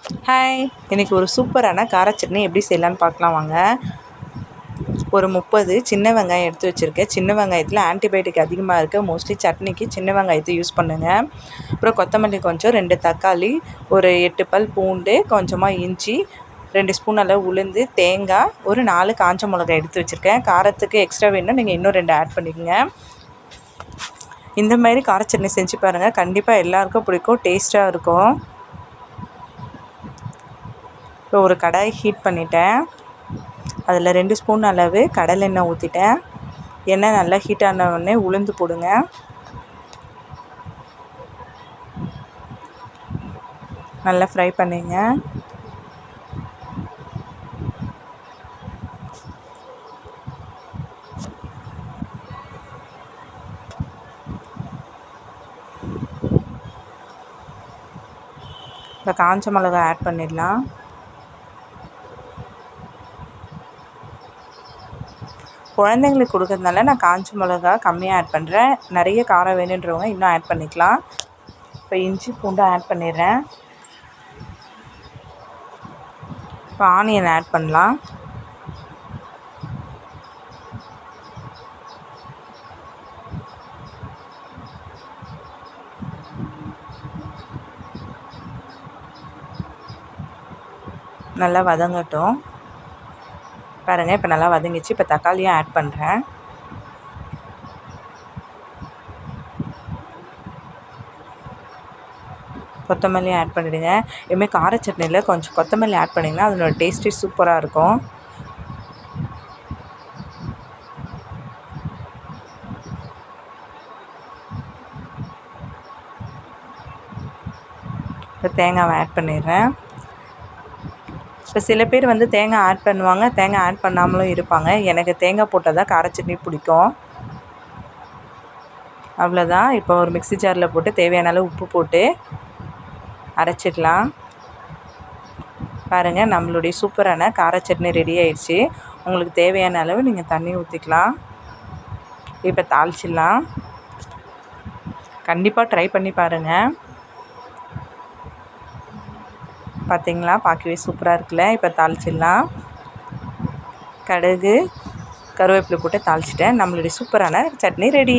Hi, இன்றைக்கி ஒரு சூப்பரான கார சட்னி எப்படி செய்யலான்னு பார்க்கலாம் வாங்க. ஒரு 30 சின்ன வெங்காயம் எடுத்து வச்சுருக்கேன். சின்ன வெங்காயத்தில் ஆன்டிபயோட்டிக் அதிகமாக இருக்குது. மோஸ்ட்லி சட்னிக்கு சின்ன வெங்காயத்தை யூஸ் பண்ணுங்கள். அப்புறம் கொத்தமல்லி கொஞ்சம், 2 தக்காளி, ஒரு 8 பல் பூண்டு, கொஞ்சமாக இஞ்சி, 2 ஸ்பூன் அளவு உளுந்து, தேங்காய், ஒரு 4 காஞ்ச மிளகாய் எடுத்து வச்சுருக்கேன். காரத்துக்கு எக்ஸ்ட்ரா வேணும்னா நீங்கள் இன்னும் 2 ஆட் பண்ணிக்கோங்க. இந்த மாதிரி கார சட்னி செஞ்சு பாருங்கள், கண்டிப்பாக எல்லாேருக்கும் பிடிக்கும், டேஸ்ட்டாக இருக்கும். இப்போ ஒரு கடாய் ஹீட் பண்ணிட்டேன். அதில் 2 ஸ்பூன் அளவு கடலெண்ணெய் ஊற்றிட்டேன். எண்ணெய் நல்லா ஹீட் ஆன உடனே உளுந்து போடுங்க. நல்லா ஃப்ரை பண்ணிங்க. இப்போ காஞ்ச மிளகாய் ஆட் பண்ணிடலாம். குழந்தைங்களுக்கு கொடுக்கறதுனால நான் காஞ்ச மிளகா கம்மியாக ஆட் பண்ணுறேன். நிறைய காரம் வேணுன்றவங்க இன்னும் ஆட் பண்ணிக்கலாம். இப்போ இஞ்சி பூண்டு ஆட் பண்ணிடுறேன். இப்போ ஆனியன் ஆட் பண்ணலாம். நல்லா வதங்கட்டும். பாருங்கள், இப்போ நல்லா வதங்கிச்சு. இப்போ தக்காளியும் ஆட் பண்ணுறேன். கொத்தமல்லியும் ஆட் பண்ணிவிடுங்க. இதுமாதிரி கார சட்னியில் கொஞ்சம் கொத்தமல்லி ஆட் பண்ணிங்கன்னா அதனோட டேஸ்ட்டே சூப்பராக இருக்கும். இப்போ தேங்காவை ஆட் பண்ணிடுறேன். இப்போ சில பேர் தேங்காய் ஆட் பண்ணுவாங்க, தேங்காய் ஆட் பண்ணாமலும் இருப்பாங்க. எனக்கு தேங்காய் போட்டால் தான் கார சட்னி பிடிக்கும். அவ்வளோதான். இப்போ ஒரு மிக்ஸி ஜாரில் போட்டு தேவையான அளவு உப்பு போட்டு அரைச்சிடலாம். பாருங்கள், நம்மளுடைய சூப்பரான கார சட்னி ரெடி ஆயிடுச்சு. உங்களுக்கு தேவையான அளவு நீங்கள் தண்ணி ஊற்றிக்கலாம். இப்போ தாளிச்சிடலாம். கண்டிப்பாக ட்ரை பண்ணி பாருங்கள். பார்த்திங்களா, பார்க்கவே சூப்பராக இருக்குல்ல. இப்போ தாளிச்சிடலாம். கடுகு, கருவேப்பிலை போட்டு தாளிச்சிட்டேன். நம்மளுடைய சூப்பரான சட்னி ரெடி.